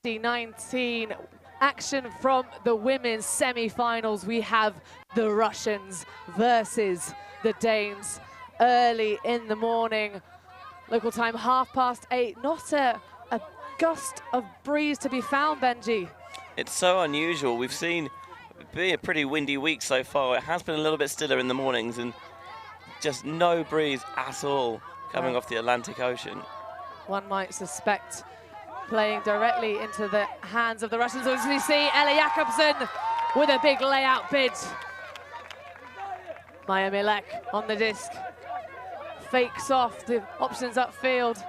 2019 action from the women's semi-finals. We have the Russians versus the Danes early in the morning. Local time 8:30. Not a gust of breeze to be found, Benji. It's so unusual. We've seen it be a pretty windy week so far. It has been a little bit stiller in the mornings and just no breeze at all coming off the Atlantic Ocean. One might suspect playing directly into the hands of the Russians. As we see, Ella Jakobsen with a big layout bid. Maya Milek on the disc. Fakes off the options upfield.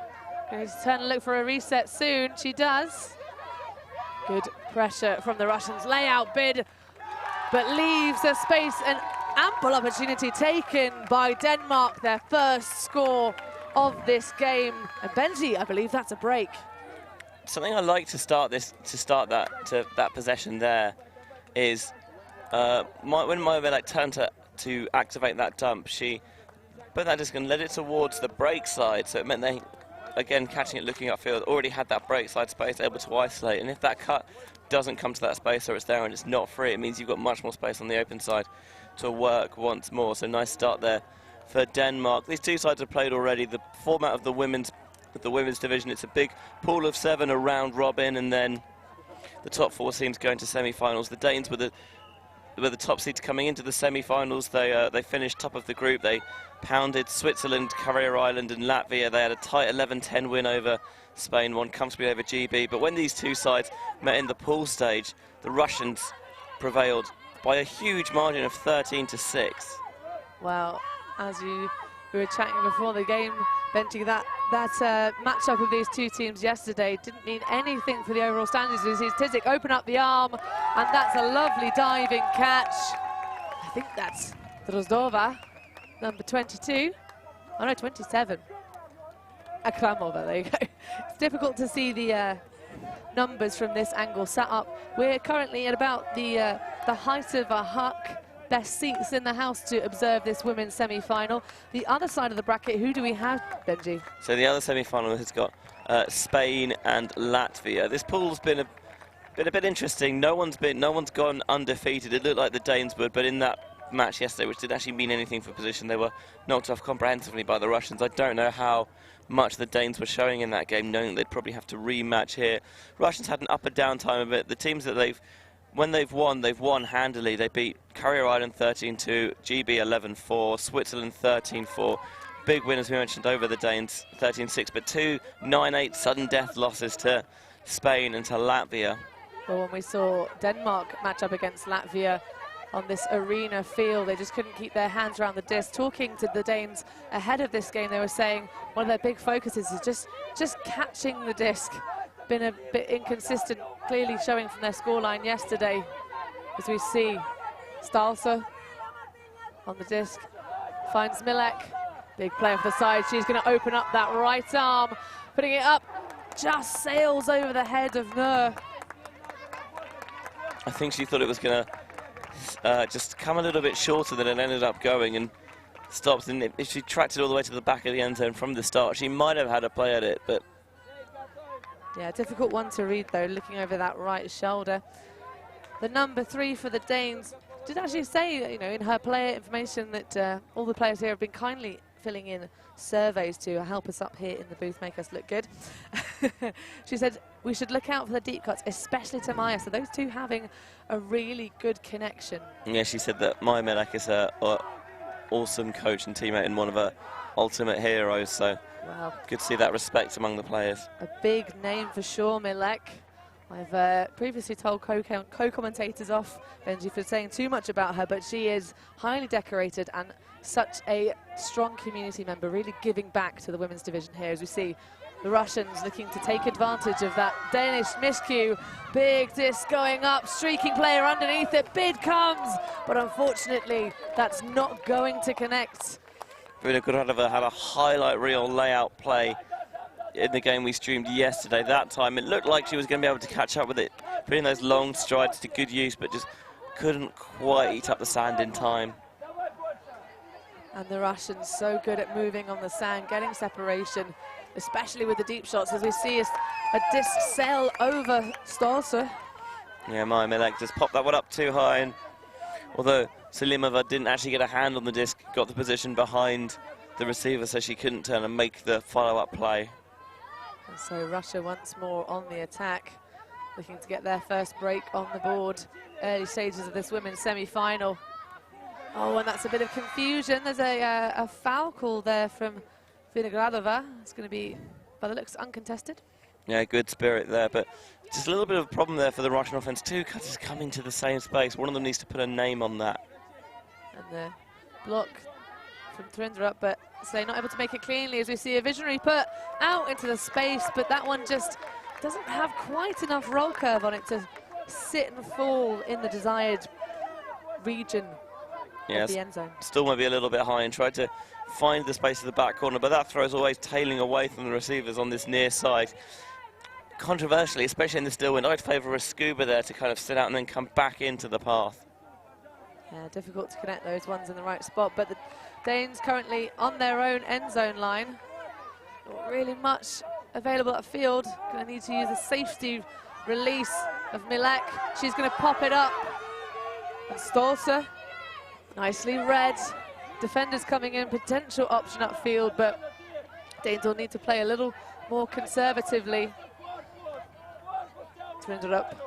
Going to turn and look for a reset soon. She does. Good pressure from the Russians. Layout bid, but leaves a space, an ample opportunity taken by Denmark. Their first score of this game. And Benji, I believe that's a break. Something I like to start that possession there is when Maya turned to activate that dump, she put that disc and led it towards the break side, so it meant they, again, catching it, looking upfield, already had that break side space able to isolate. And if that cut doesn't come to that space or it's there and it's not free, it means you've got much more space on the open side to work once more. So nice start there for Denmark. These two sides have played already. The format of the women's division, it's a big pool of 7 around robin, and then the top 4 teams going to semi-finals. The Danes were the top seeds coming into the semi-finals. They finished top of the group. They pounded Switzerland, Carrier Island and Latvia. They had a tight 11-10 win over Spain, won comfortably over GB. But when these two sides met in the pool stage, the Russians prevailed by a huge margin of 13-6. Well, as we were chatting before the game, Benji, that matchup of these two teams yesterday didn't mean anything for the overall standings. We see Tizik open up the arm, and that's a lovely diving catch. I think that's Drozdova, number 22. Oh no, 27. Akramova, there you go. It's difficult to see the numbers from this angle set up. We're currently at about the height of a huck. Best seats in the house to observe this women's semi-final. The other side of the bracket, who do we have, Benji? So the other semi-final has got Spain and Latvia. This pool's been a bit interesting. No one's gone undefeated. It looked like the Danes would, but in that match yesterday, which didn't actually mean anything for position, they were knocked off comprehensively by the Russians. I don't know how much the Danes were showing in that game, knowing they'd probably have to rematch here. Russians had an up and down time of it. The teams that when they've won handily. They beat Carrier Island 13-2, GB 11-4, Switzerland 13-4. Big win, as we mentioned, over the Danes 13-6, but 2 9-8 sudden death losses to Spain and to Latvia. Well, when we saw Denmark match up against Latvia on this arena field, they just couldn't keep their hands around the disc. Talking to the Danes ahead of this game, they were saying one of their big focuses is just catching the disc. Been a bit inconsistent, clearly showing from their scoreline yesterday. As we see Stalsa on the disc, finds Milek, big play off the side. She's going to open up that right arm, putting it up, just sails over the head of Nur. I think she thought it was going to just come a little bit shorter than it ended up going, and stopped. And if she tracked it all the way to the back of the end zone from the start, she might have had a play at it, but yeah, difficult one to read, though, looking over that right shoulder. The number 3 for the Danes did actually say, you know, in her player information that all the players here have been kindly filling in surveys to help us up here in the booth, make us look good. She said we should look out for the deep cuts, especially to Maya. So those two having a really good connection. Yeah, she said that Maya Milek is an awesome coach and teammate and one of her ultimate heroes. So wow, good to see that respect among the players. A big name for sure, Milek. I've previously told co-commentators off, Benji, for saying too much about her, but she is highly decorated and such a strong community member, really giving back to the women's division here. As we see the Russians looking to take advantage of that Danish miscue. Big disc going up, streaking player underneath it, bid comes, but unfortunately that's not going to connect. Bruna Kuradova had a highlight reel layout play in the game we streamed yesterday. That time it looked like she was going to be able to catch up with it, putting those long strides to good use, but just couldn't quite eat up the sand in time. And the Russians so good at moving on the sand, getting separation. especially with the deep shots, as we see a disc sail over Stolzer. Yeah, Maya Milek just popped that one up too high, and although Selimova didn't actually get a hand on the disc, got the position behind the receiver so she couldn't turn and make the follow-up play. And so Russia once more on the attack, looking to get their first break on the board. Early stages of this women's semi-final. Oh, and that's a bit of confusion. There's a foul call there from Vinogradova. It's going to be, by the looks, uncontested. Yeah, good spirit there, but just a little bit of a problem there for the Russian offense. Two cutters coming to the same space. One of them needs to put a name on that. And the block from Trindrup, but so not able to make it cleanly, as we see a visionary put out into the space, but that one just doesn't have quite enough roll curve on it to sit and fall in the desired region of the end zone. Still might be a little bit high, and tried to find the space of the back corner, but that throw is always tailing away from the receivers on this near side. Controversially, especially in the still wind, I'd favour a scuba there to kind of sit out and then come back into the path. Yeah, difficult to connect those ones in the right spot, but the Danes currently on their own end zone line. Not really much available at field. Going to need to use a safety release of Milek. She's going to pop it up. And Stolzer, nicely read. Defenders coming in, potential option upfield, but Danes will need to play a little more conservatively. Trindrup.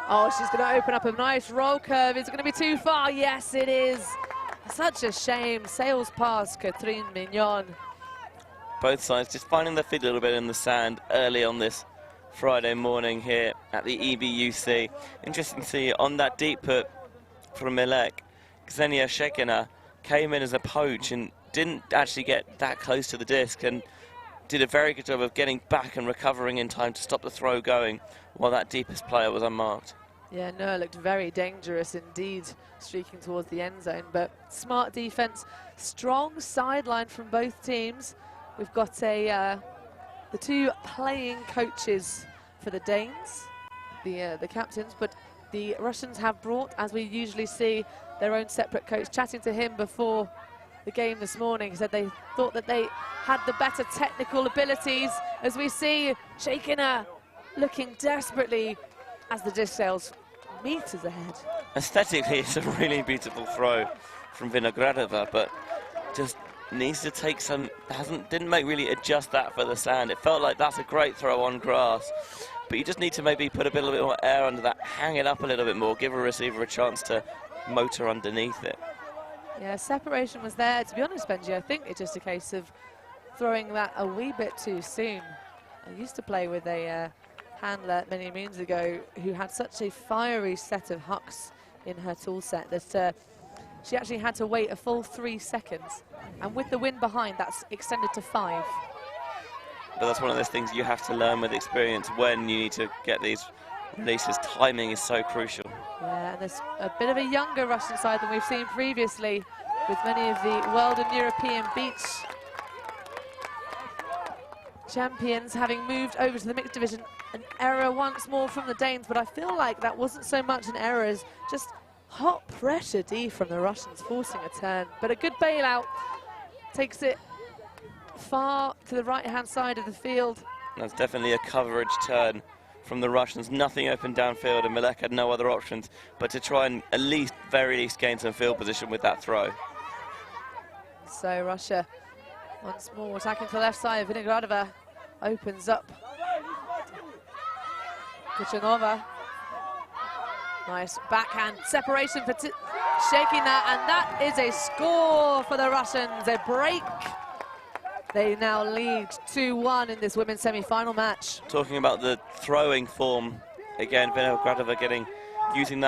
Oh, she's going to open up a nice roll curve. Is it going to be too far? Yes, it is. Such a shame. Sails past Catherine Mignon. Both sides just finding their feet a little bit in the sand early on this Friday morning here at the EBUC. Interesting to see on that deep put from Milek, Ksenia Shekina came in as a poach and didn't actually get that close to the disc, and did a very good job of getting back and recovering in time to stop the throw going while that deepest player was unmarked. Yeah, no, it looked very dangerous indeed, streaking towards the end zone, but smart defense, strong sideline from both teams. We've got the two playing coaches for the Danes, the captains, but the Russians have brought, as we usually see, their own separate coach. Chatting to him before the game this morning, he said they thought that they had the better technical abilities, as we see Shekina looking desperately as the disc sails meters ahead. Aesthetically, it's a really beautiful throw from Vinogradova, but just needs to take some, didn't really adjust that for the sand. It felt like that's a great throw on grass, but you just need to maybe put a little bit more air under that, hang it up a little bit more, give a receiver a chance to motor underneath it. Yeah, separation was there. To be honest, Benji, I think it's just a case of throwing that a wee bit too soon. I used to play with a handler many moons ago who had such a fiery set of hucks in her tool set that she actually had to wait a full 3 seconds, and with the wind behind, that's extended to 5. But that's one of those things you have to learn with experience when you need to get these releases. Timing is so crucial. Yeah, and there's a bit of a younger Russian side than we've seen previously, with many of the world and European beach champions having moved over to the mixed division. An error once more from the Danes, but I feel like that wasn't so much an error as just hot pressure D from the Russians, forcing a turn. But a good bailout takes it far to the right-hand side of the field. That's definitely a coverage turn from the Russians. Nothing open downfield, and Milek had no other options but to try and at least, very least, gain some field position with that throw. So Russia once more attacking to the left side. Vinogradova opens up. Kuchanova. Nice backhand separation for shaking that, and that is a score for the Russians, a break. They now lead 2-1 in this women's semi-final match. Talking about the throwing form, again, Vinogradova using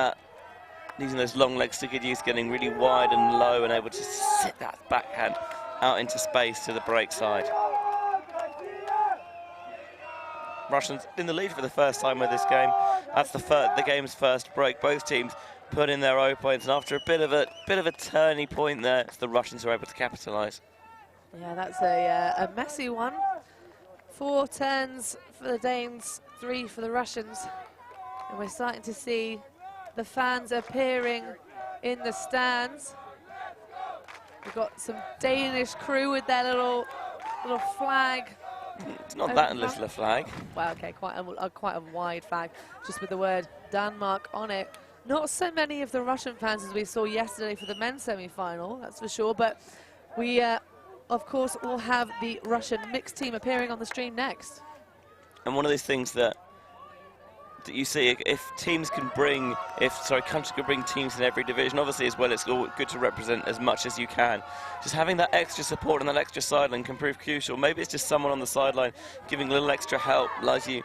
those long legs to good use, getting really wide and low and able to sit that backhand out into space to the break side. Russians in the lead for the first time with this game. That's the game's first break. Both teams put in their 0 points, and after a bit of a turning point there, the Russians are able to capitalise. Yeah, that's a messy one. 4 turns for the Danes, 3 for the Russians, and we're starting to see the fans appearing in the stands. We've got some Danish crew with their little little flag. It's not that little a flag. Well, okay, quite a wide flag, just with the word Denmark on it. Not so many of the Russian fans as we saw yesterday for the men's semi-final, that's for sure. But we, of course, will have the Russian mixed team appearing on the stream next. And one of these things that you see, if countries can bring teams in every division, obviously as well, it's all good to represent as much as you can. Just having that extra support and that extra sideline can prove crucial. Maybe it's just someone on the sideline giving a little extra help, gives you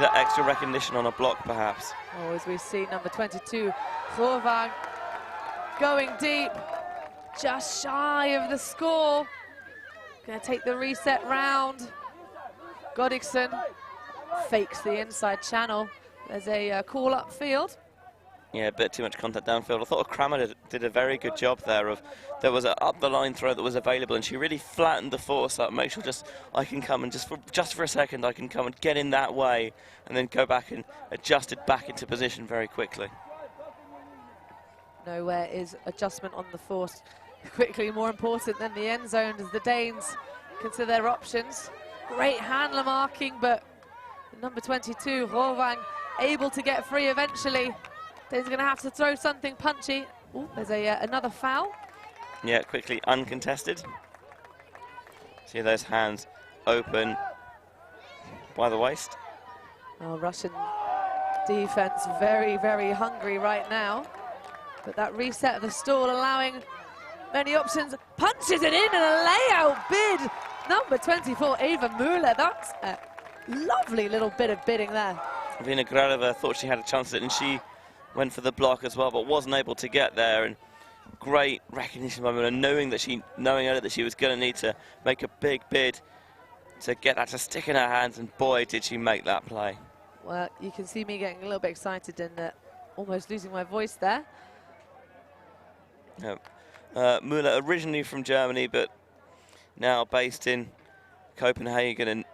that extra recognition on a block, perhaps. Oh, as we see number 22, Rovang, going deep, just shy of the score. Going to take the reset round. Godiksen fakes the inside channel. There's a call upfield. Yeah, a bit too much contact downfield. I thought Kramer did a very good job there. There was an up-the-line throw that was available, and she really flattened the force up. Make sure I can come and just for a second I can come and get in that way, and then go back and adjust it back into position very quickly. Nowhere is adjustment on the force quickly more important than the end zone as the Danes consider their options. Great handler marking, but number 22, Rovang, able to get free eventually. Danes are going to have to throw something punchy. Ooh, there's another foul. Yeah, quickly uncontested. See those hands open by the waist. Oh, Russian defense very, very hungry right now. But that reset of the stall allowing many options. Punches it in and a layout bid. Number 24, Eva Müller. That's a lovely little bit of bidding there. Vina Gradova thought she had a chance at it, and she went for the block as well, but wasn't able to get there. And great recognition by Müller, knowing earlier that she was going to need to make a big bid to get that to stick in her hands, and boy, did she make that play. Well, you can see me getting a little bit excited and almost losing my voice there. Yeah. Müller, originally from Germany, but now based in Copenhagen, and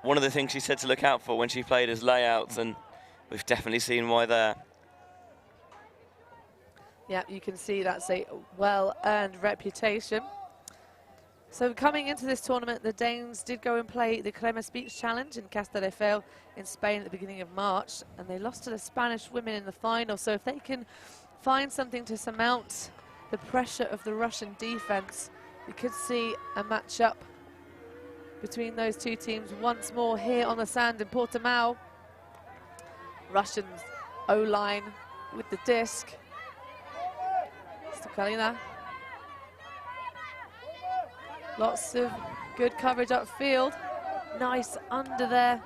one of the things she said to look out for when she played is layouts, and we've definitely seen why there. Yeah, you can see that's a well-earned reputation. So coming into this tournament, the Danes did go and play the Cremes Beach Challenge in Castelldefels in Spain at the beginning of March, and they lost to the Spanish women in the final. So if they can find something to surmount the pressure of the Russian defense, we could see a matchup between those two teams once more here on the sand in Portimao. Russians O-line with the disc. Stokalina. Lots of good coverage upfield. Nice under there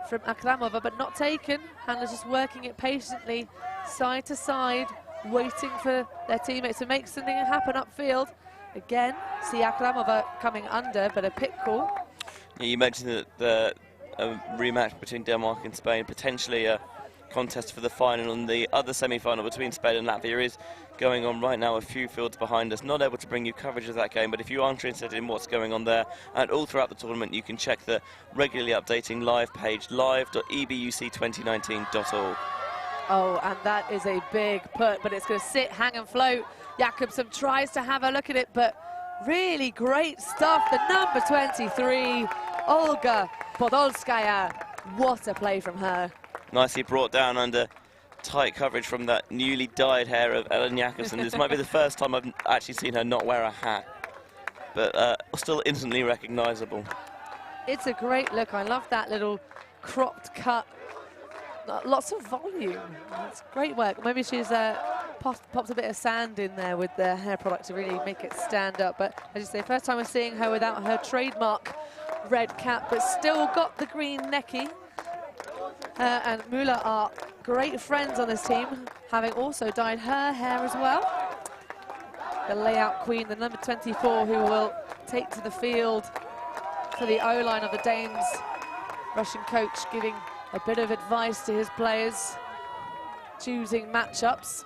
from Akramova, but not taken. Handler's just working it patiently, side to side, waiting for their teammates to make something happen upfield. Again, see Akramova coming under, but a pick call. Yeah, you mentioned that a rematch between Denmark and Spain, potentially a contest for the final, and the other semi-final between Spain and Latvia is going on right now a few fields behind us. Not able to bring you coverage of that game, but if you are interested in what's going on there and all throughout the tournament, you can check the regularly updating live page, live.ebuc2019.org. Oh, and that is a big put, but it's going to sit, hang and float. Jakobsen tries to have a look at it, but really great stuff. The number 23, Olga Podolskaya. What a play from her. Nicely brought down under tight coverage from that newly dyed hair of Ellen Jakobsen. This might be the first time I've actually seen her not wear a hat, but still instantly recognisable. It's a great look. I love that little cropped cut. Lots of volume. It's great work. Maybe she's popped a bit of sand in there with the hair product to really make it stand up. But as you say, first time we're seeing her without her trademark red cap, but still got the green necky. And Müller are great friends on this team, having also dyed her hair as well. The layout queen, the number 24, who will take to the field for the O-line of the Danes. Russian coach giving a bit of advice to his players, choosing matchups.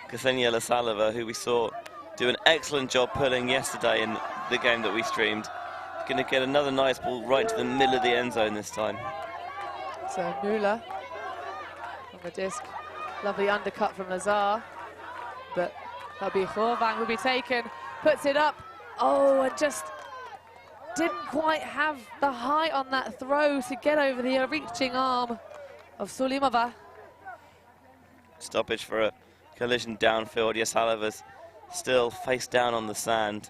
Ksenia Lasalova, who we saw do an excellent job pulling yesterday in the game that we streamed, going to get another nice ball right to the middle of the end zone this time. So Müller on the disc, lovely undercut from Lazar, but that'll be Rovang will be taken, puts it up Oh, and just didn't quite have the height on that throw to get over the reaching arm of Sulimova. Stoppage for a collision downfield. Yasalova's still face down on the sand.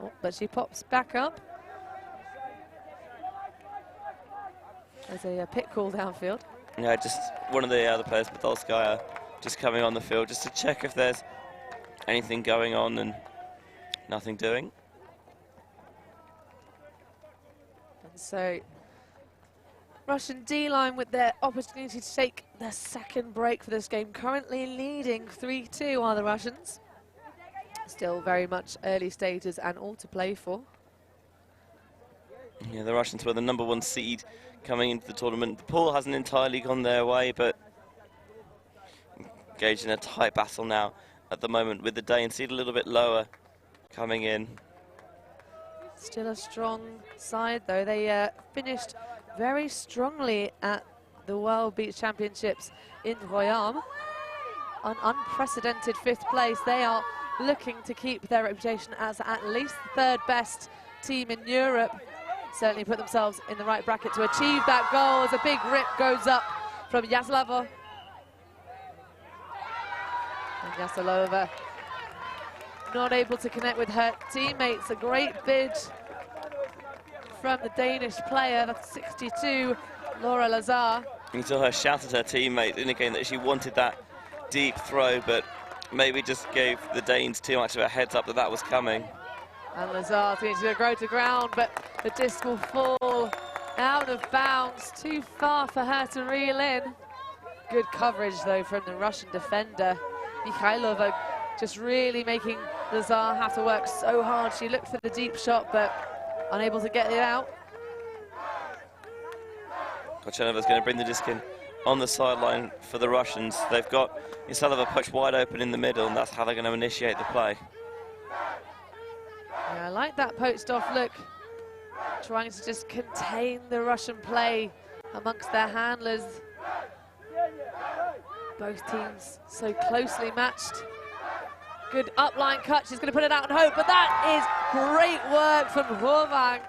Oh, but she pops back up. There's a pit call downfield. Yeah, just one of the other players, Podolskaya, just coming on the field just to check if there's anything going on, and nothing doing. And so Russian D-line with their opportunity to take their second break for this game, currently leading 3-2 are the Russians. Still very much early stages and all to play for. Yeah, the Russians were the #1 seed coming into the tournament. The pool hasn't entirely gone their way, but engaged in a tight battle now at the moment with the Danes seed a little bit lower coming in. Still a strong side though. They finished very strongly at the World Beach Championships in Royan. An unprecedented 5th place. They are looking to keep their reputation as at least the 3rd best team in Europe. Certainly put themselves in the right bracket to achieve that goal as a big rip goes up from Yaslava. And Yaslava not able to connect with her teammates. A great bid from the Danish player, that's 62, Laura Lazar. You saw her shout at her teammate, indicating that she wanted that deep throw, but maybe just gave the Danes too much of a heads up that that was coming. And Lazar's going to go to ground, but the disc will fall out of bounds, too far for her to reel in. Good coverage though from the Russian defender. Mikhailova just really making Lazar have to work so hard. She looked for the deep shot, but unable to get it out. Kochenova's going to bring the disc in on the sideline for the Russians. They've got Yasalova pushed wide open in the middle, and that's how they're going to initiate the play. Yeah, I like that poached off look, trying to just contain the Russian play amongst their handlers. Both teams so closely matched. Good upline cut, she's going to put it out and hope, but that is great work from Hovang.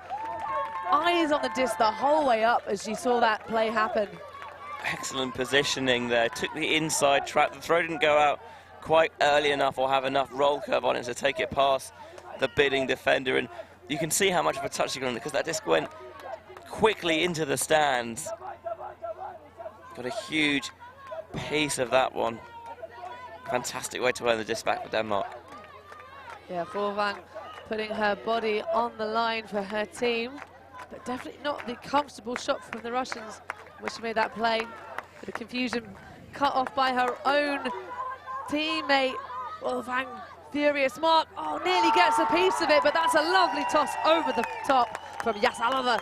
Eyes on the disc the whole way up as she saw that play happen. Excellent positioning there, took the inside track. The throw didn't go out quite early enough or have enough roll curve on it to take it past the bidding defender, and you can see how much of a touch she got on it because that disc went quickly into the stands. Got a huge piece of that one. Fantastic way to earn the disc back for Denmark. Yeah, Forvang putting her body on the line for her team, but definitely not the comfortable shot from the Russians, which she made that play. But the confusion cut off by her own teammate. Forvang, furious mark. Oh, nearly gets a piece of it, but that's a lovely toss over the top from Yasalova,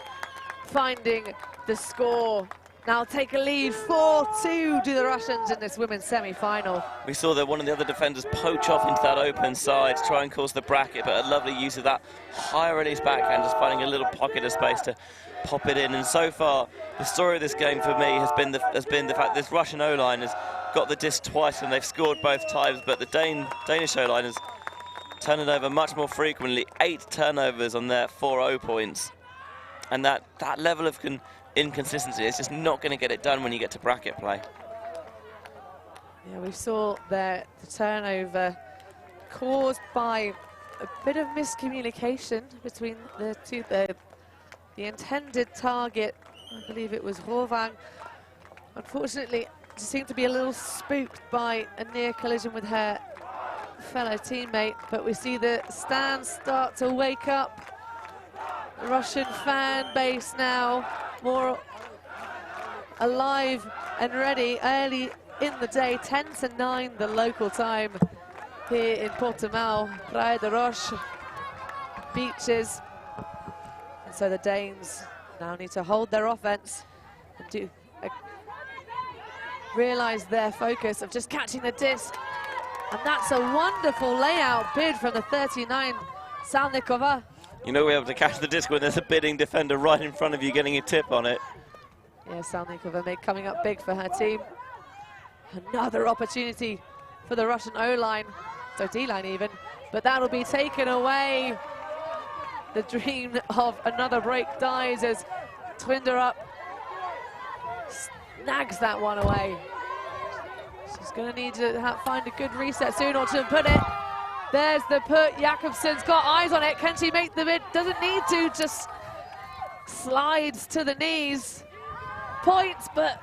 finding the score. Now take a lead, 4-2 to the Russians in this women's semi-final. We saw that one of the other defenders poach off into that open side, try and cause the bracket, but a lovely use of that high release backhand, just finding a little pocket of space to pop it in. And so far, the story of this game for me has been the fact this Russian O-line has got the disc twice and they've scored both times, but the Danish O-line has turned it over much more frequently, 8 turnovers on their 4-0 points. And that level of inconsistency is just not going to get it done when you get to bracket play. Yeah, we saw the turnover caused by a bit of miscommunication between the two. The intended target, I believe it was Hovang, unfortunately just seemed to be a little spooked by a near collision with her fellow teammate, but we see the stands start to wake up. The Russian fan base now more alive and ready early in the day. 10-9 the local time here in Portimao, Praia da Rocha beaches. And so the Danes now need to hold their offense and realize their focus of just catching the disc. And that's a wonderful layout bid from the 39, Salnikova. You know, we're able to catch the disc when there's a bidding defender right in front of you getting a tip on it. Yeah, Salnikova coming up big for her team. Another opportunity for the Russian O-line. so D-line even, but that'll be taken away. The dream of another break dies as Twinder up snags that one away. She's going to need to find a good reset soon, or to put it. There's the put. Jakobsen's got eyes on it. Can she make the mid? Doesn't need to, just slides to the knees. Points, but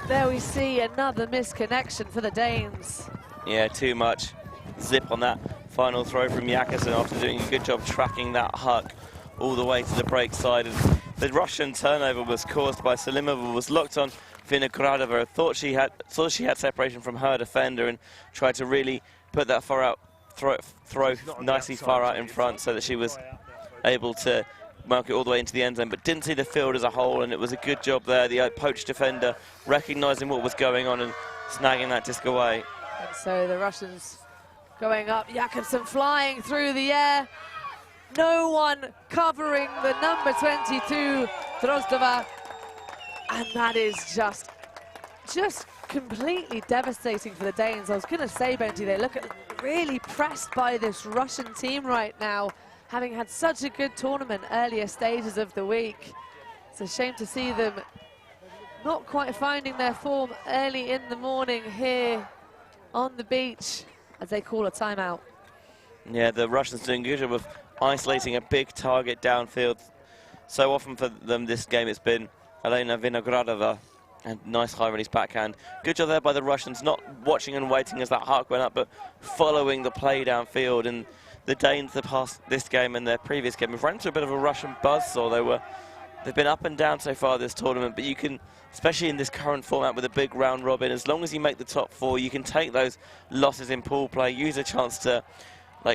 there we see another misconnection for the Danes. Yeah, too much zip on that final throw from Jakobsen after doing a good job tracking that huck all the way to the break side. And the Russian turnover was caused by Salimova, was locked on Vinogradova, thought she had separation from her defender and tried to really put that far out, throw nicely far out in front so that she was able to mark it all the way into the end zone, but didn't see the field as a whole, and it was a good job there. The poached defender recognising what was going on and snagging that disc away. And so the Russians going up, Jakobsen flying through the air. No one covering the number 22, Drozdova. And that is just completely devastating for the Danes. I was going to say, Benji, they look really pressed by this Russian team right now, having had such a good tournament earlier stages of the week. It's a shame to see them not quite finding their form early in the morning here on the beach as they call a timeout. Yeah, the Russians doing a good job of isolating a big target downfield. So often for them this game it's been Elena Vinogradova, and nice high release backhand. Good job there by the Russians, not watching and waiting as that huck went up, but following the play downfield. And the Danes that passed this game and their previous game have run through a bit of a Russian buzzsaw. They've been up and down so far this tournament, but you can, especially in this current format with a big round robin, as long as you make the top four, you can take those losses in pool play, use a chance to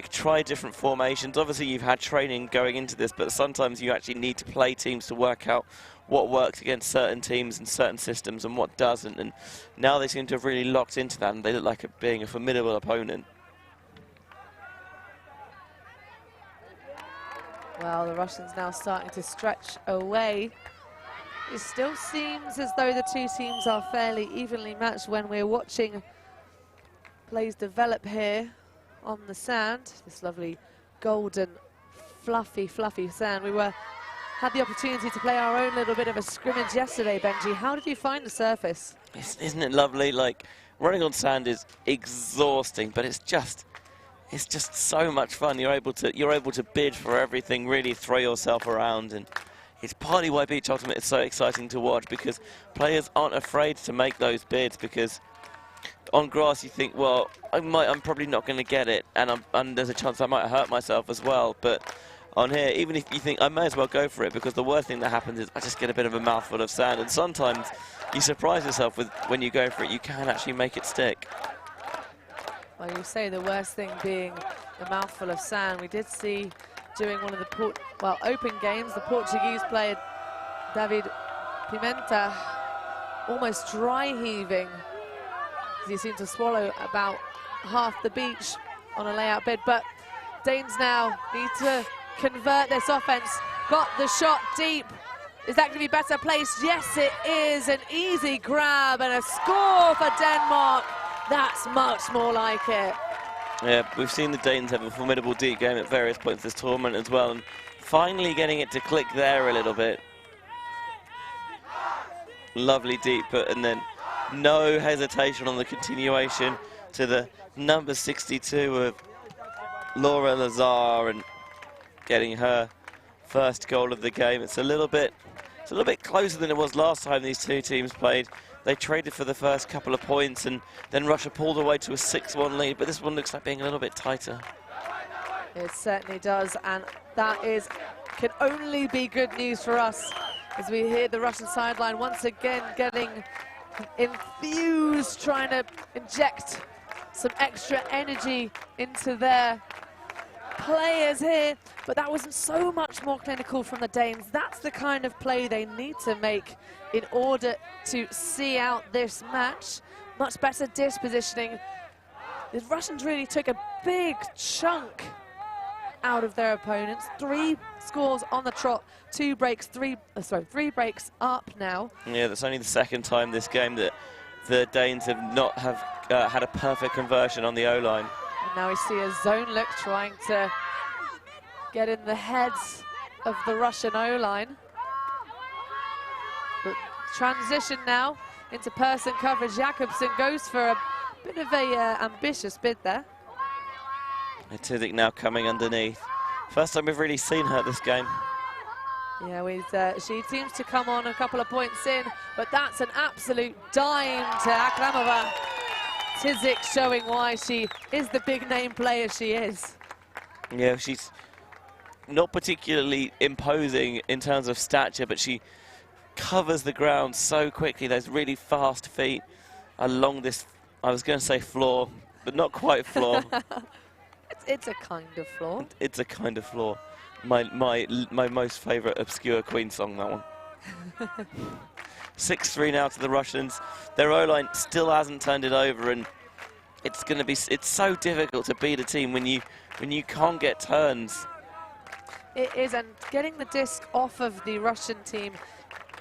try different formations. Obviously you've had training going into this, but sometimes you actually need to play teams to work out what works against certain teams and certain systems and what doesn't. And now they seem to have really locked into that, and they look like being a formidable opponent. Well, the Russians now starting to stretch away. It still seems as though the two teams are fairly evenly matched when we're watching plays develop here on the sand. This lovely golden, fluffy sand. We had the opportunity to play our own little bit of a scrimmage yesterday, Benji. How did you find the surface? Isn't it lovely? Running on sand is exhausting, but it's just so much fun. You're able to bid for everything, really throw yourself around, and it's partly why Beach Ultimate is so exciting to watch, because players aren't afraid to make those bids, because on grass you think, well, I'm probably not going to get it, and there's a chance I might hurt myself as well. But on here, even if you think I may as well go for it, because the worst thing that happens is I just get a bit of a mouthful of sand, and sometimes you surprise yourself with when you go for it, you can actually make it stick. Well, you say the worst thing being the mouthful of sand. We did see during one of the open games, the Portuguese player David Pimenta almost dry heaving, as he seemed to swallow about half the beach on a layout bid. But Danes now need to convert this offense. Got the shot deep. Is that going to be better placed? Yes, it is. An easy grab and a score for Denmark. That's much more like it. Yeah, we've seen the Danes have a formidable deep game at various points this tournament as well, and finally getting it to click there a little bit. Lovely deep put, and then no hesitation on the continuation to the number 62 of Laura Lazar, and getting her first goal of the game. It's a little bit closer than it was last time these two teams played. They traded for the first couple of points, and then Russia pulled away to a 6-1 lead, but this one looks like being a little bit tighter. It certainly does, and that can only be good news for us, as we hear the Russian sideline once again getting infused, trying to inject some extra energy into their players here. But that wasn't so much more clinical from the Danes. That's the kind of play they need to make in order to see out this match. Much better dispositioning. The Russians really took a big chunk out of their opponents. 3 scores on the trot, 3 breaks up now. Yeah, that's only the second time this game that the Danes have not had a perfect conversion on the O-line. And now we see a zone look trying to get in the heads of the Russian O-line. But transition now into person coverage. Jakobsen goes for a bit of a ambitious bid there. Tizik now coming underneath. First time we've really seen her this game. Yeah, she seems to come on a couple of points in, but that's an absolute dime to Akramova. Tizik showing why she is the big name player she is. Yeah, she's not particularly imposing in terms of stature, but she covers the ground so quickly. Those really fast feet along this, I was going to say floor, but not quite floor. It's a kind of floor. It's a kind of floor. My most favourite obscure Queen song, that one. 6-3 now to the Russians. Their O-line still hasn't turned it over, and it's so difficult to beat a team when you can't get turns. It is, and getting the disc off of the Russian team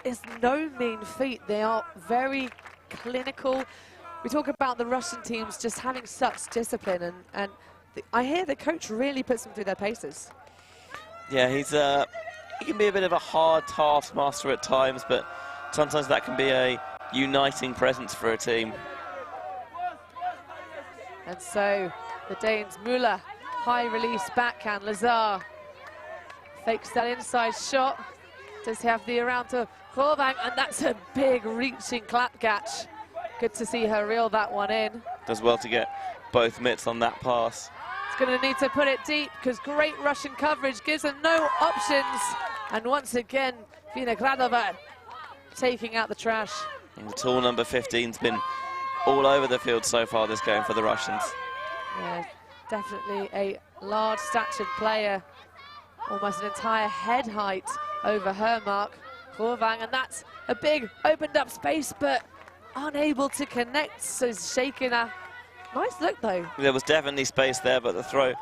is no mean feat. They are very clinical. We talk about the Russian teams just having such discipline, and I hear the coach really puts them through their paces. Yeah, he can be a bit of a hard taskmaster at times, but sometimes that can be a uniting presence for a team. And so the Danes, Müller, high release backhand. Lazar fakes that inside shot. Does he have the around to Horvath, and that's a big reaching clap catch. Good to see her reel that one in. Does well to get both mitts on that pass. It's going to need to put it deep because great Russian coverage gives them no options. And once again, Vinogradova taking out the trash. And the tall number 15's been all over the field so far this game for the Russians. Yeah, definitely a large statured player. Almost an entire head height over her mark. Horvath, and that's a big opened up space, but unable to connect. So shaking a nice look though. There was definitely space there, but the throw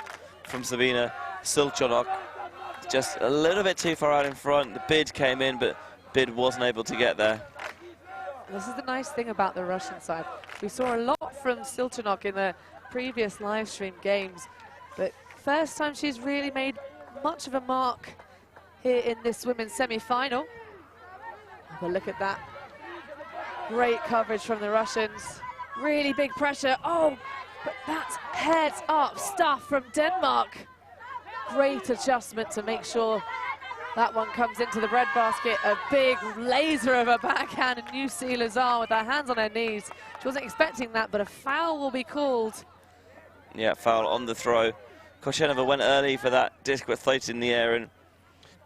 from Sabina Silchonok just a little bit too far out in front. The bid came in, but bid wasn't able to get there. This is the nice thing about the Russian side. We saw a lot from Silchonok in the previous live stream games, but first time she's really made much of a mark here in this women's semi-final. But look at that. Great coverage from the Russians. Really big pressure. Oh, but that's heads up stuff from Denmark. Great adjustment to make sure that one comes into the breadbasket. A big laser of a backhand, and you see Lazar with her hands on her knees. She wasn't expecting that, but a foul will be called. Yeah, foul on the throw. Koshenova went early for that disc that floated in the air and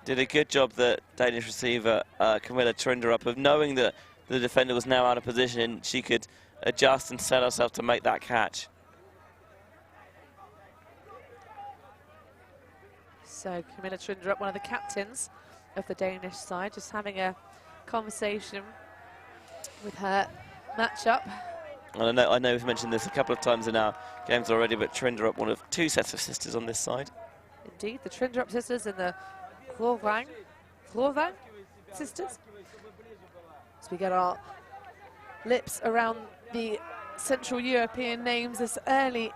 did a good job, the Danish receiver, Camilla Trinderup, of knowing that the defender was now out of position. She could adjust and set herself to make that catch. So Camilla Trinderup, one of the captains of the Danish side, just having a conversation with her matchup. And I know we've mentioned this a couple of times in our games already, but Trinderup, one of two sets of sisters on this side. Indeed, the Trinderup sisters and the Horvath sisters. As we get our lips around the Central European names this early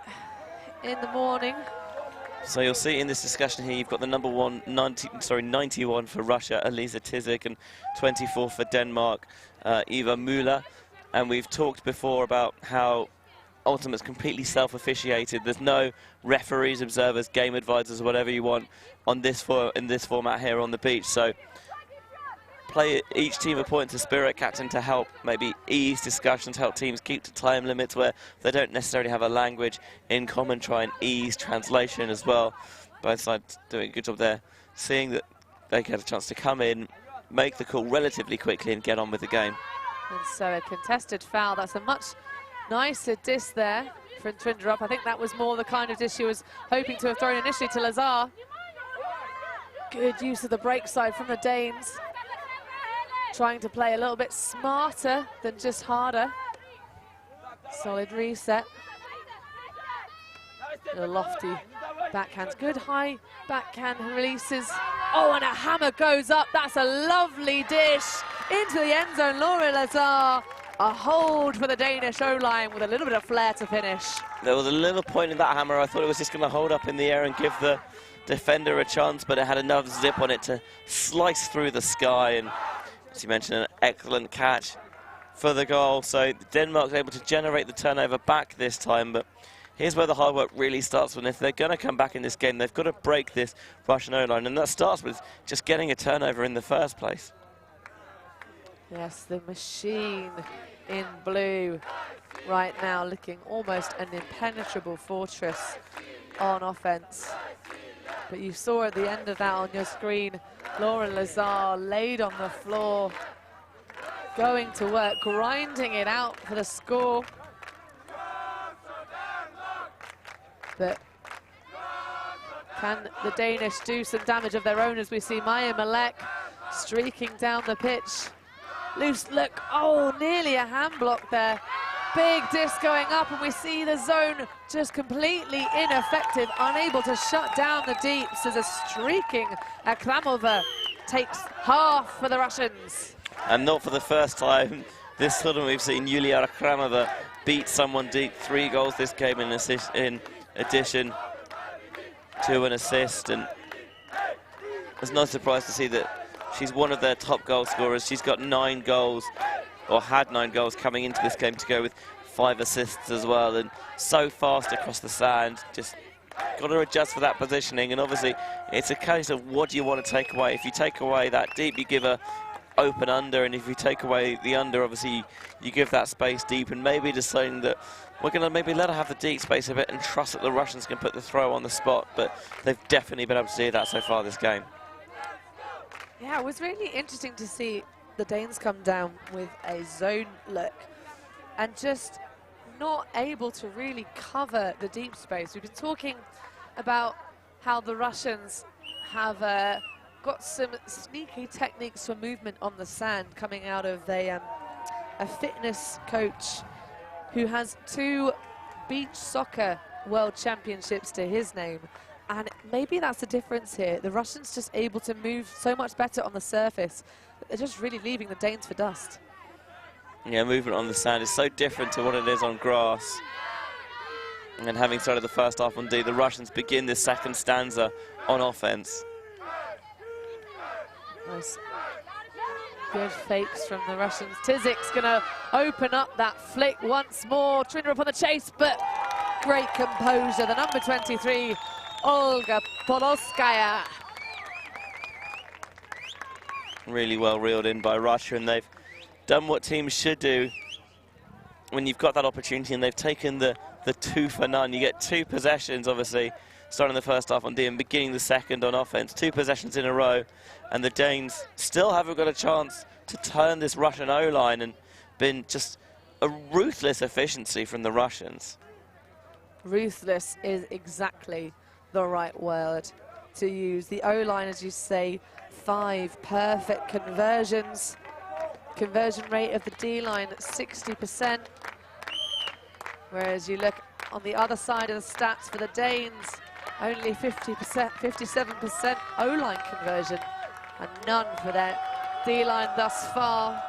in the morning. So you'll see in this discussion here, you've got the number 91 for Russia, Elisa Tizik, and 24 for Denmark, Eva Müller. And we've talked before about how Ultimate's completely self-officiated. There's no referees, observers, game advisors, whatever you want on this in this format here on the beach. So each team appoints a spirit captain to help maybe ease discussions, help teams keep to time limits where they don't necessarily have a language in common, try and ease translation as well. Both sides doing a good job there, seeing that they get a chance to come in, make the call relatively quickly and get on with the game. And so a contested foul. That's a much nicer disc there from Trinderup. I think that was more the kind of disc she was hoping to have thrown initially to Lazar. Good use of the break side from the Danes. Trying to play a little bit smarter than just harder. Solid reset. A lofty backhand. Good high backhand releases. Oh, and a hammer goes up. That's a lovely dish into the end zone. Laura Lazar a hold for the Danish O-line with a little bit of flair to finish. There was a little point in that hammer. I thought it was just going to hold up in the air and give the defender a chance, but it had enough zip on it to slice through the sky. And as you mentioned, an excellent catch for the goal. So Denmark's able to generate the turnover back this time, but here's where the hard work really starts. When if they're going to come back in this game, they've got to break this Russian O-line, and that starts with just getting a turnover in the first place. Yes, the machine in blue right now looking almost an impenetrable fortress on offense. But you saw at the end of that on your screen, Lauren Lazar laid on the floor, going to work, grinding it out for the score. But can the Danish do some damage of their own as we see Maya Malek streaking down the pitch? Loose look, oh, nearly a hand block there. Big disc going up, and we see the zone just completely ineffective, unable to shut down the deeps as a streaking Akramova takes half for the Russians. And not for the first time this tournament we've seen Yulia Akramova beat someone deep. 3 goals this game in addition to an assist, and it's no surprise to see that she's one of their top goal scorers. She's got 9 goals, or had 9 goals coming into this game, to go with 5 assists as well, and so fast across the sand. Just got to adjust for that positioning, and obviously it's a case of what do you want to take away. If you take away that deep, you give a open under, and if you take away the under, obviously you give that space deep, and maybe deciding that we're going to maybe let her have the deep space a bit and trust that the Russians can put the throw on the spot, but they've definitely been able to do that so far this game. Yeah, it was really interesting to see the Danes come down with a zone look and just not able to really cover the deep space. We've been talking about how the Russians have got some sneaky techniques for movement on the sand coming out of a fitness coach who has 2 beach soccer world championships to his name. And maybe that's the difference here. The Russians just able to move so much better on the surface. They're just really leaving the Danes for dust. Yeah, movement on the sand is so different to what it is on grass. And having started the first half on D, the Russians begin this second stanza on offense. Nice. Good fakes from the Russians. Tizik's gonna open up that flick once more. Trina up on the chase, but great composure. The number 23, Olga Polotskaya. Really well reeled in by Russia, and they've done what teams should do when you've got that opportunity, and they've taken the 2 for none. You get 2 possessions, obviously, starting the first half on D and beginning the second on offense. 2 possessions in a row, and the Danes still haven't got a chance to turn this Russian O-line, and been just a ruthless efficiency from the Russians. Ruthless is exactly the right word to use. The O-line, as you say, 5 perfect conversions. Conversion rate of the D-line at 60%. Whereas you look on the other side of the stats for the Danes, only 50%, 57% O-line conversion, and none for their D-line thus far.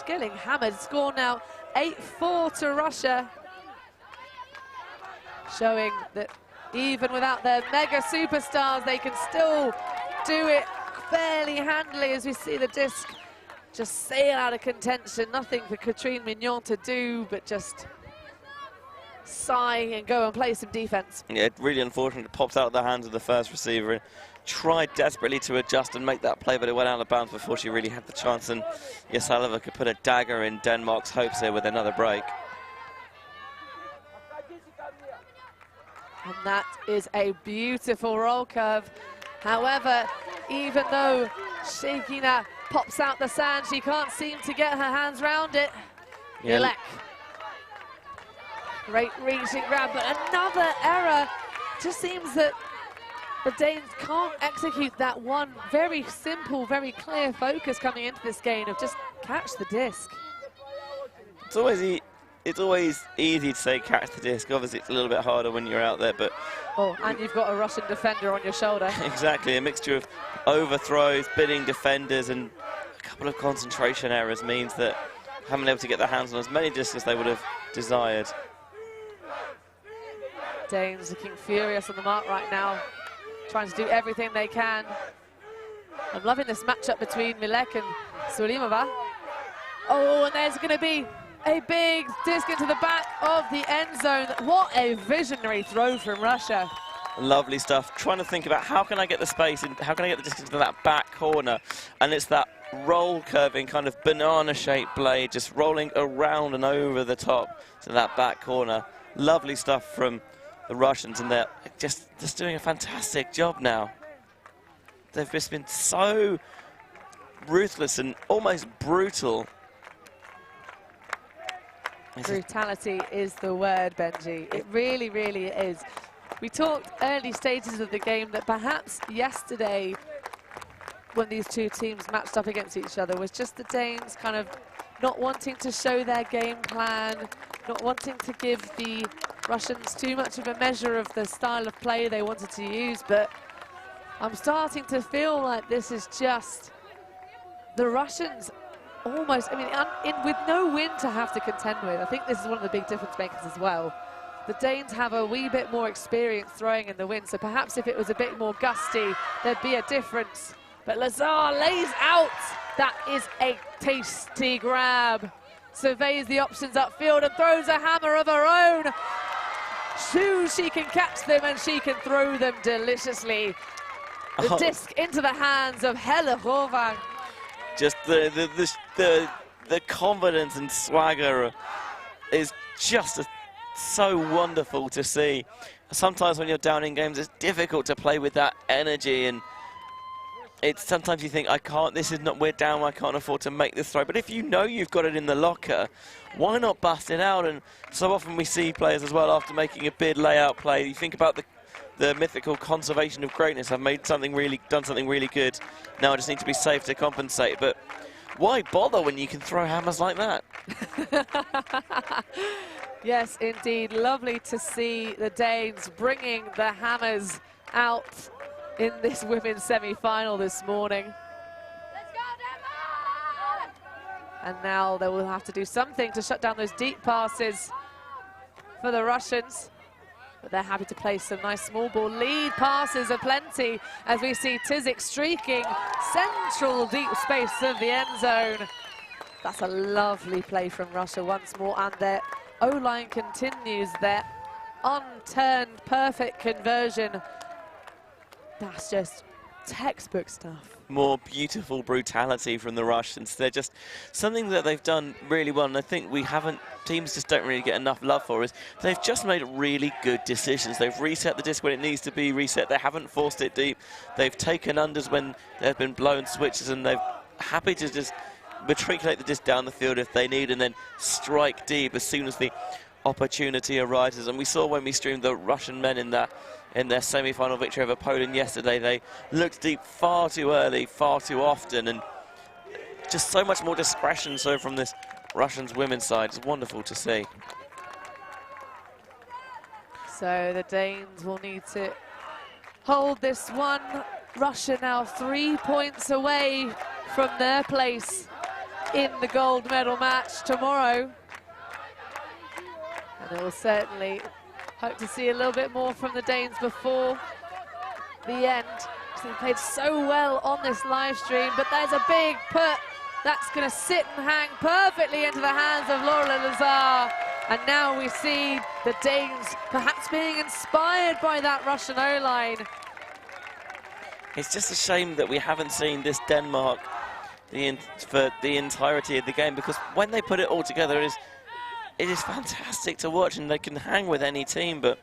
Getting hammered. Score now 8-4 to Russia, showing that even without their mega superstars, they can still do it fairly handily, as we see the disc just sail out of contention. Nothing for Catherine Mignon to do but just sigh and go and play some defense. Yeah, really unfortunate. It pops out of the hands of the first receiver, and tried desperately to adjust and make that play, but it went out of bounds before she really had the chance, and Yasalova could put a dagger in Denmark's hopes here with another break. And that is a beautiful roll curve. However, even though Shekina pops out the sand, she can't seem to get her hands round it. Yeah. Great reaching grab, but another error. Just seems that the Danes can't execute that one very simple, very clear focus coming into this game of just catch the disc. It's always easy to say catch the disc. Obviously, it's a little bit harder when you're out there, but... Oh, and you've got a Russian defender on your shoulder. Exactly, a mixture of overthrows, bidding defenders, and a couple of concentration errors means that haven't been able to get their hands on as many discs as they would have desired. Danes looking furious on the mark right now, trying to do everything they can. I'm loving this matchup between Milek and Sulimova. Oh, and there's going to be a big disc into the back of the end zone. What a visionary throw from Russia. Lovely stuff. Trying to think about how can I get the space and how can I get the disc into that back corner. And it's that roll curving kind of banana-shaped blade just rolling around and over the top to that back corner. Lovely stuff from the Russians, and they're just doing a fantastic job now. They've just been so ruthless and almost brutal. Brutality is the word, Benji. It really, really is. We talked early stages of the game that perhaps yesterday, when these two teams matched up against each other, was just the Danes kind of not wanting to show their game plan, not wanting to give the Russians too much of a measure of the style of play they wanted to use. But I'm starting to feel like this is just the Russians almost, I mean, with no win to have to contend with. I think this is one of the big difference makers as well. The Danes have a wee bit more experience throwing in the wind, so perhaps if it was a bit more gusty, there'd be a difference. But Lazar lays out. That is a tasty grab. Surveys the options upfield and throws a hammer of her own. She can catch them and she can throw them deliciously. The disc into the hands of Helle Rovang. Just the confidence and swagger is just so wonderful to see. Sometimes when you're down in games, it's difficult to play with that energy, and it's sometimes you think, we're down, I can't afford to make this throw. But if you know you've got it in the locker, why not bust it out? And so often we see players as well, after making a bid layout play, you think about the mythical conservation of greatness. I've done something really good. Now I just need to be safe to compensate. But why bother when you can throw hammers like that? Yes, indeed. Lovely to see the Danes bringing the hammers out in this women's semi-final this morning. Let's go, Denmark! And now they will have to do something to shut down those deep passes for the Russians. But they're happy to play some nice small ball lead passes aplenty as we see Tizik streaking central deep space of the end zone. That's a lovely play from Russia once more, and their O-line continues their unturned perfect conversion. That's just textbook stuff. More beautiful brutality from the Russians. They're just something that they've done really well, and I think teams just don't really get enough love for, is they've just made really good decisions. They've reset the disc when it needs to be reset. They haven't forced it deep. They've taken unders when there have been blown switches, and they're happy to just matriculate the disc down the field if they need, and then strike deep as soon as the opportunity arises. And we saw when we streamed the Russian men in their semi-final victory over Poland yesterday, they looked deep far too early, far too often, and just so much more discretion from this Russians women's side. It's wonderful to see. So the Danes will need to hold this one. Russia now 3 points away from their place in the gold medal match tomorrow. And they will certainly hope to see a little bit more from the Danes before the end. They played so well on this live stream, but there's a big put that's going to sit and hang perfectly into the hands of Laura Lazar. And now we see the Danes perhaps being inspired by that Russian O-line. It's just a shame that we haven't seen this Denmark for the entirety of the game, because when they put it all together, it is fantastic to watch, and they can hang with any team, but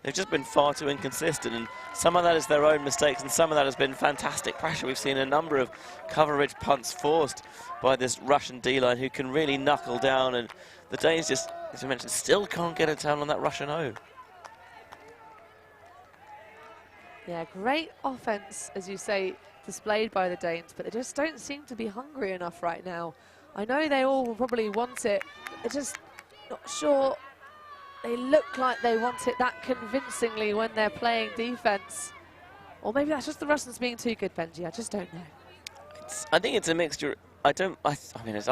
they've just been far too inconsistent, and some of that is their own mistakes, and some of that has been fantastic pressure. We've seen a number of coverage punts forced by this Russian D-line who can really knuckle down, and the Danes just, as I mentioned, still can't get a turn on that Russian O. Yeah, great offense, as you say, displayed by the Danes, but they just don't seem to be hungry enough right now. I know they all will probably want it, but they're just not sure they look like they want it that convincingly when they're playing defense. Or maybe that's just the Russians being too good, Benji. I just don't know. I think it's a mixture I think it's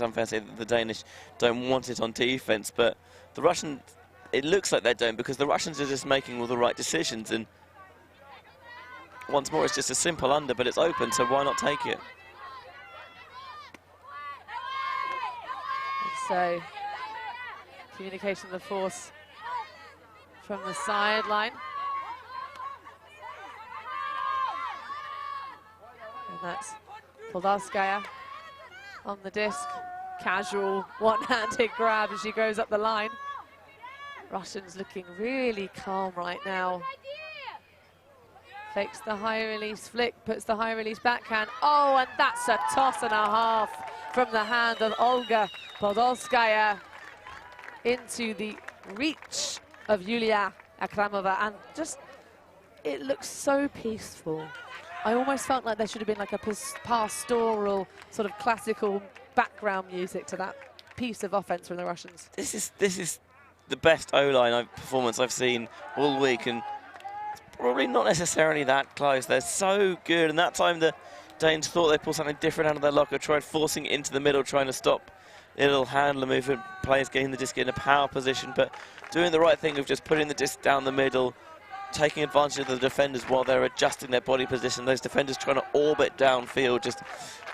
unfair to say that the Danish don't want it on defense, but the Russians, it looks like they don't, because the Russians are just making all the right decisions. And once more, it's just a simple under, but it's open, so why not take it? So, communication of the force from the sideline. And that's Podolskaya on the disc. Casual one-handed grab as she goes up the line. Russians looking really calm right now. Fakes the high release flick, puts the high release backhand. Oh, and that's a toss and a half from the hand of Olga Podolskaya into the reach of Yulia Akramova, and just, it looks so peaceful. I almost felt like there should have been like a pastoral sort of classical background music to that piece of offense from the Russians. This is the best O-line performance I've seen all week, and it's probably not necessarily that close. They're so good, and that time the Danes thought they'd pull something different out of their locker, tried forcing it into the middle, trying to stop a little handler movement, players getting the disc in a power position, but doing the right thing of just putting the disc down the middle, taking advantage of the defenders while they're adjusting their body position. Those defenders trying to orbit downfield, just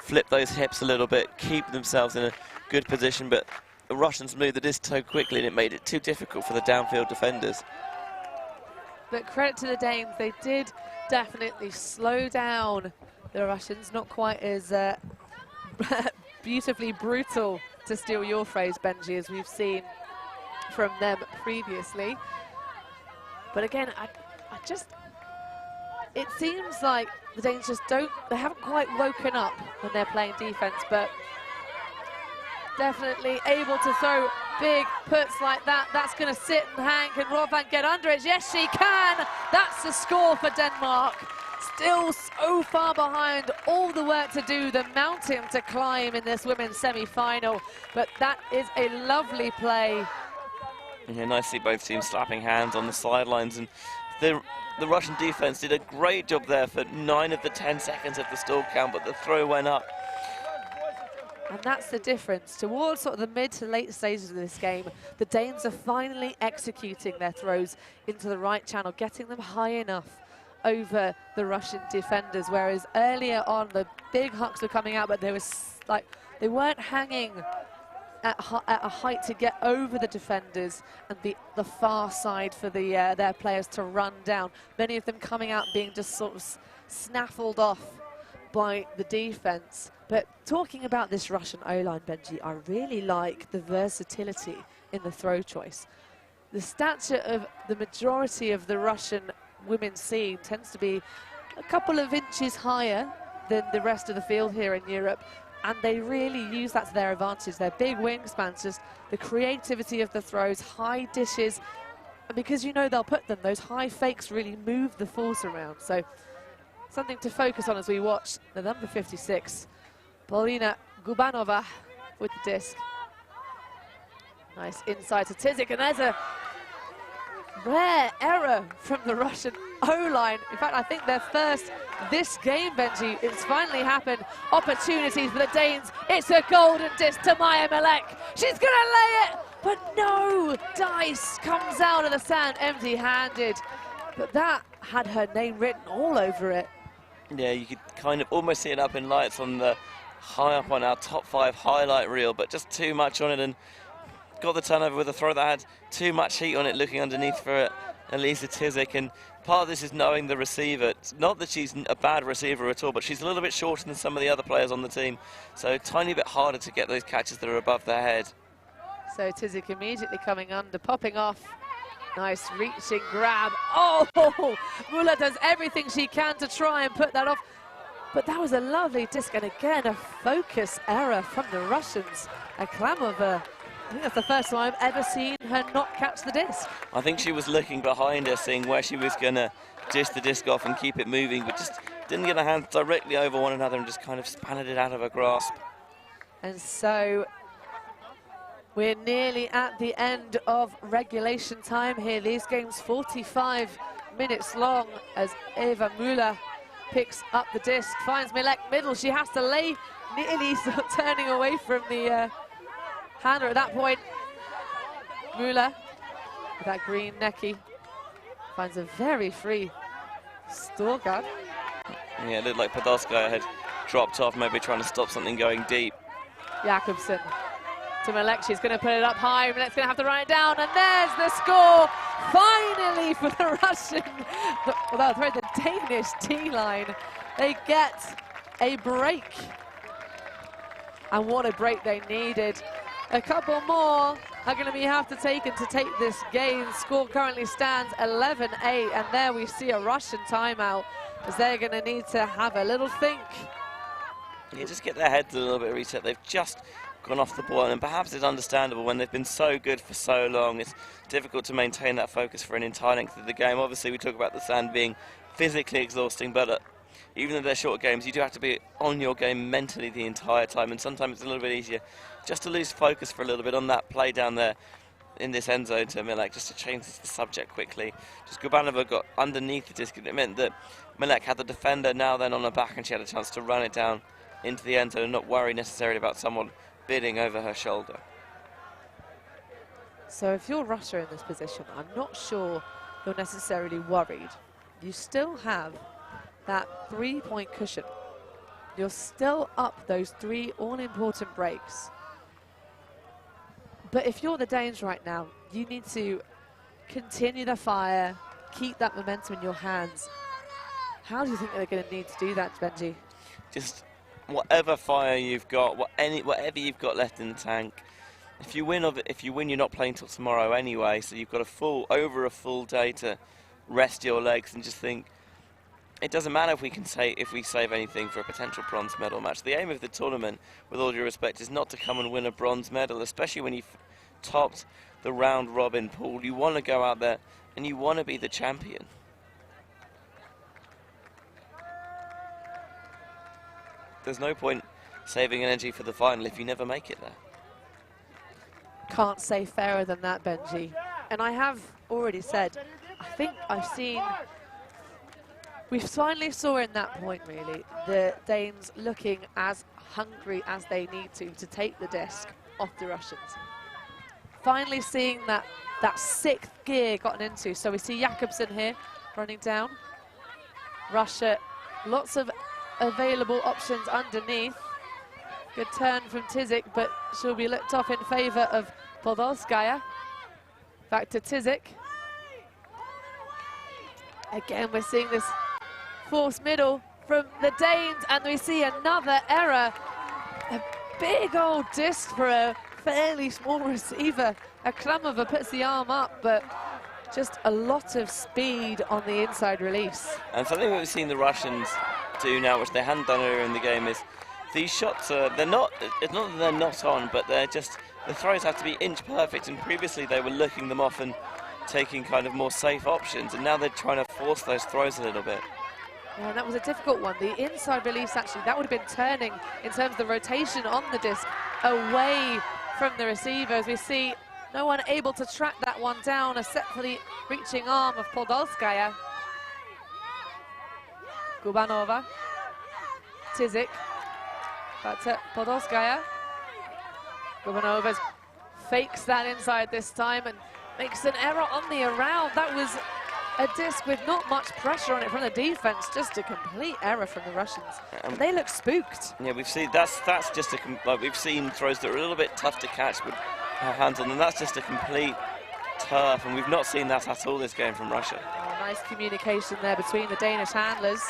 flip those hips a little bit, keep themselves in a good position, but the Russians moved the disc so quickly and it made it too difficult for the downfield defenders. But credit to the Danes, they did definitely slow down the Russians, not quite as beautifully brutal, to steal your phrase, Benji, as we've seen from them previously. But again, I just, it seems like the Danes just they haven't quite woken up when they're playing defense, but definitely able to throw big puts like that. That's going to sit and hang. Can Rovang get under it? Yes, she can. That's the score for Denmark. Still so far behind, all the work to do, the mountain to climb in this women's semi-final. But that is a lovely play. Yeah, nice to see both teams slapping hands on the sidelines, and the Russian defense did a great job there for 9 of the 10 seconds of the stall count, but the throw went up. And that's the difference. Towards sort of the mid to late stages of this game, the Danes are finally executing their throws into the right channel, getting them high enough over the Russian defenders, whereas earlier on the big hucks were coming out, but they weren't hanging at a height to get over the defenders and the far side for their players to run down. Many of them coming out being just sort of snaffled off by the defense. But talking about this Russian O-line, Benji, I really like the versatility in the throw choice. The stature of the majority of the Russian women's scene tends to be a couple of inches higher than the rest of the field here in Europe, and they really use that to their advantage. Their big wingspans, just the creativity of the throws, high dishes, and because you know they'll put them, those high fakes really move the force around. So something to focus on as we watch the number 56, Polina Gubanova with the disc. Nice inside to Tizik, and there's a rare error from the Russian O-line. In fact, I think their first this game, Benji. It's finally happened. Opportunities for the Danes. It's a golden disc to Maya Malek. She's going to lay it, but no. Dice comes out of the sand empty-handed. But that had her name written all over it. Yeah, you could kind of almost see it up in lights on the high up on our top 5 highlight reel, but just too much on it, and got the turnover with a throw that had too much heat on it, looking underneath for Elisa Tizik. And part of this is knowing the receiver. It's not that she's a bad receiver at all, but she's a little bit shorter than some of the other players on the team, so a tiny bit harder to get those catches that are above their head. So Tizik immediately coming under, popping off. Nice reaching grab. Oh, BULA does everything she can to try and put that off. But that was a lovely disc, and again, a focus error from the Russians. Akramova, I think that's the first time I've ever seen her not catch the disc. I think she was looking behind her, seeing where she was going to dish the disc off and keep it moving, but just didn't get her hands directly over one another and just kind of spanned it out of her grasp. And so we're nearly at the end of regulation time here. These games 45 minutes long as Eva Müller picks up the disc, finds Milek middle. She has to lay nearly sort of turning away from the handler at that point. BULA, with that green necky, finds a very free Storgard. Yeah, it looked like Podolskaya had dropped off, maybe trying to stop something going deep. Jakobsen to Malek, she's going to put it up high. Malek's going to have to run it down, and there's the score, finally, for the Russian, the Danish T-line. They get a break, and what a break they needed. A couple more are going to have to take this game. Score currently stands 11-8, and there we see a Russian timeout, as they're going to need to have a little think. Yeah, just get their heads a little bit reset. They've just gone off the ball, and perhaps it's understandable when they've been so good for so long. It's difficult to maintain that focus for an entire length of the game. Obviously, we talk about the sand being physically exhausting, but even though they're short games, you do have to be on your game mentally the entire time, and sometimes it's a little bit easier just to lose focus for a little bit on that play down there in this end zone to Malek, just to change the subject quickly. Just Gubanova got underneath the disc, and it meant that Malek had the defender now then on her back, and she had a chance to run it down into the end zone and not worry necessarily about someone bidding over her shoulder. So if you're Russia in this position, I'm not sure you're necessarily worried. You still have that 3-point cushion. You're still up those 3 all-important breaks. But if you're the Danes right now, you need to continue the fire, keep that momentum in your hands. How do you think they're going to need to do that, Benji? Just whatever fire you've got, whatever you've got left in the tank. If you win, you're not playing till tomorrow anyway, so you've got over a full day to rest your legs and just think. It doesn't matter if we save anything for a potential bronze medal match. The aim of the tournament, with all due respect, is not to come and win a bronze medal, especially when you've topped the round robin pool. You want to go out there and you want to be the champion. There's no point saving energy for the final if you never make it there. Can't say fairer than that, Benji. And I have already said, I think I've seen. We finally saw in that point, really, the Danes looking as hungry as they need to take the disc off the Russians. Finally seeing that 6th gear gotten into. So we see Jakobsen here running down. Russia, lots of available options underneath. Good turn from Tizik, but she'll be looked off in favour of Podolskaya. Back to Tizik. Again, we're seeing this forced middle from the Danes, and we see another error. A big old disc for a fairly small receiver. Akramova puts the arm up, but just a lot of speed on the inside release. And something that we've seen the Russians do now, which they hadn't done earlier in the game, is these shots it's not that they're not on, but they're just, the throws have to be inch perfect, and previously they were looking them off and taking kind of more safe options, and now they're trying to force those throws a little bit. Yeah, and that was a difficult one. The inside release, actually, that would have been turning in terms of the rotation on the disc away from the receiver. As we see, no one able to track that one down, except for the reaching arm of Podolskaya. Gubanova, Tizik, back to Podolskaya. Gubanova fakes that inside this time and makes an error on the around. That was a disc with not much pressure on it from the defense, just a complete error from the Russians. And they look spooked. Yeah, we've seen that's just we've seen throws that are a little bit tough to catch with our hands on them. That's just a complete turf, and we've not seen that at all this game from Russia. Oh, nice communication there between the Danish handlers.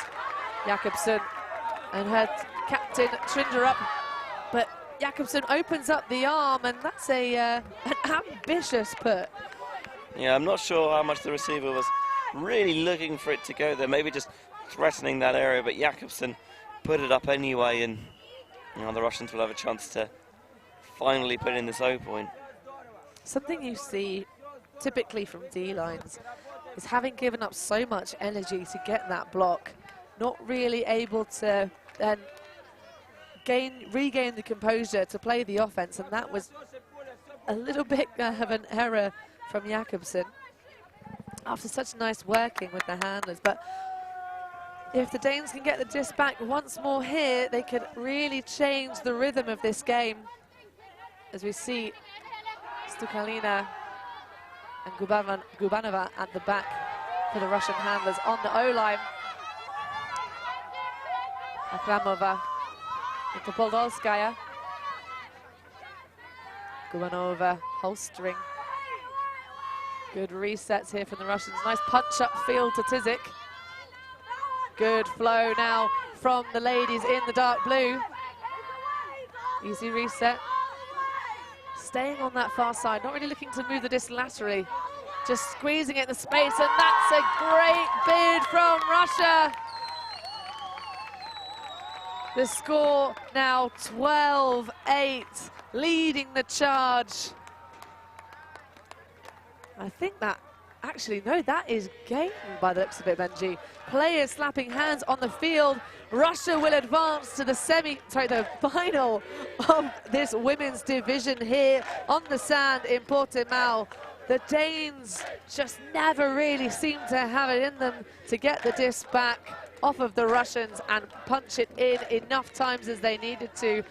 Jakobsen and her captain Trinder up, but Jakobsen opens up the arm, and that's an ambitious put. Yeah, I'm not sure how much the receiver was really looking for it to go there, maybe just threatening that area, but Jakobsen put it up anyway, and the Russians will have a chance to finally put in this O point. Something you see typically from D-lines is having given up so much energy to get that block, not really able to then regain the composure to play the offense, and that was a little bit of an error from Jakobsen after such nice working with the handlers. But If the Danes can get the disc back once more here, they could really change the rhythm of this game. As we see Stukalina and Gubanova at the back for the Russian handlers on the O-line. Akramova into Podolskaya. Gubanova holstering. Good resets here from the Russians. Nice punch up field to Tizik. Good flow now from the ladies in the dark blue. Easy reset. Staying on that far side, not really looking to move the disc laterally. Just squeezing it in the space, and that's a great bid from Russia. The score now 12-8, leading the charge. I think that, actually, no, that is game by the looks of it, Benji. Players slapping hands on the field. Russia will advance to the the final of this women's division here on the sand in Portimao. The Danes just never really seem to have it in them to get the disc back off of the Russians and punch it in enough times as they needed to.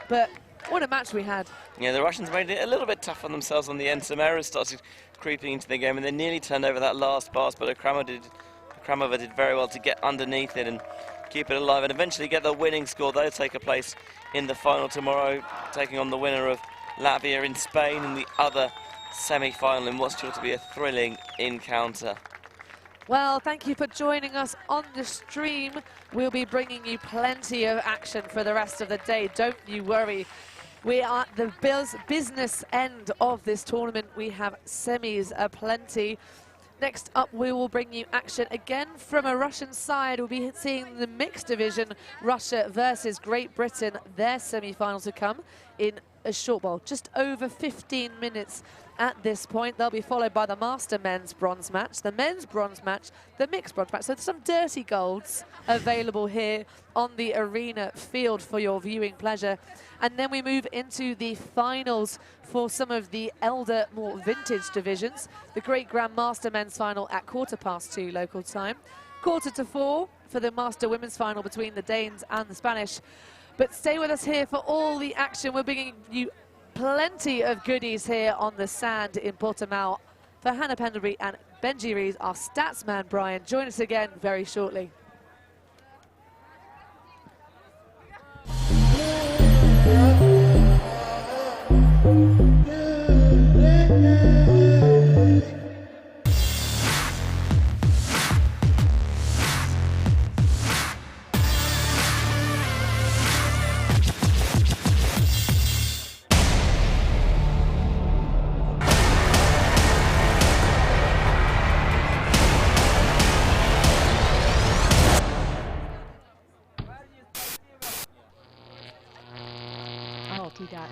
But what a match we had. Yeah, the Russians made it a little bit tough on themselves on the end. Some errors started creeping into the game, and they nearly turned over that last pass, but Akramova did very well to get underneath it and keep it alive and eventually get the winning score. They'll take a place in the final tomorrow, taking on the winner of Latvia in Spain in the other semi-final in what's sure to be a thrilling encounter. Well, thank you for joining us on the stream. We'll be bringing you plenty of action for the rest of the day. Don't you worry. We are at the business end of this tournament. We have semis aplenty. Next up, we will bring you action again from a Russian side. We'll be seeing the mixed division, Russia versus Great Britain, their semi-final to come in a short while, just over 15 minutes at this point. They'll be followed by the Master men's bronze match, the men's bronze match, the mixed bronze match. So there's some dirty golds available here on the arena field for your viewing pleasure. And then we move into the finals for some of the elder, more vintage divisions. The Great Grand Master men's final at 2:15 local time. 3:45 for the Master women's final between the Danes and the Spanish. But stay with us here for all the action. We're bringing you plenty of goodies here on the sand in Portimao. For Hannah Pendlebury and Benji Rees, our stats man Brian, join us again very shortly.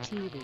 TV.